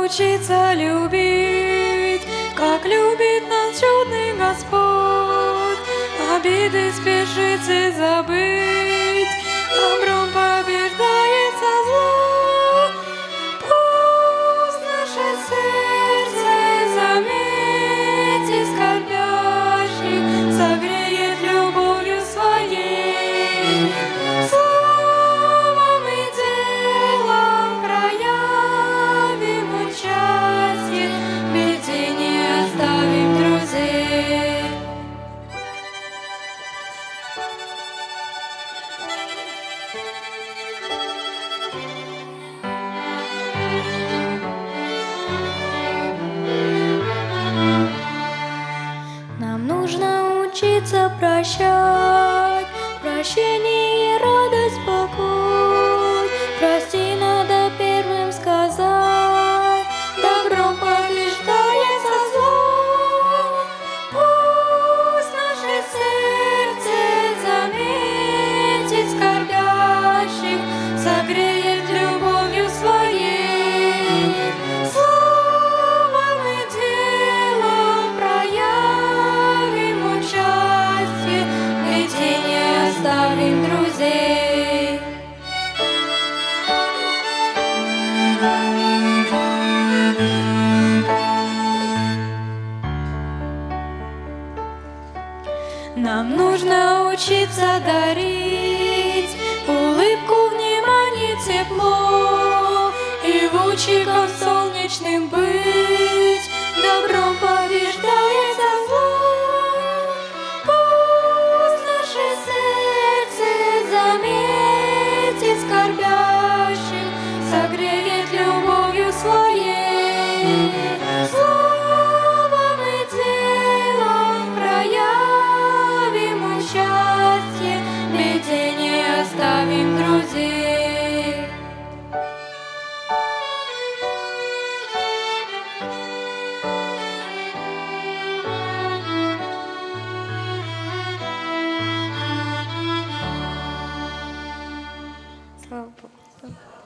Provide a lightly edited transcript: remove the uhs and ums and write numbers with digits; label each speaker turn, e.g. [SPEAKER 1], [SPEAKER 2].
[SPEAKER 1] научиться любить, как любит нас чудный Господь. Обиды спешите забыть, добром побеждается зло. Пусть наше сердце заметит скорбящих, согреет любовью своей. Словом и делом проявим участие, в беде не оставим друзей. Нам нужно учиться прощать, прощение, радость, покой. Прости, надо первым сказать, добром побеждается зло. Пусть наше сердце заметит скорбящих, согреет любовью своей. Словом и делом проявим участие, в беде не оставим друзей. Нам нужно учиться дарить улыбку, внимание, тепло, и лучиком солнечным быть, добром побеждается зло. Пусть наше сердце заметит скорбящих, согреет любовью своей.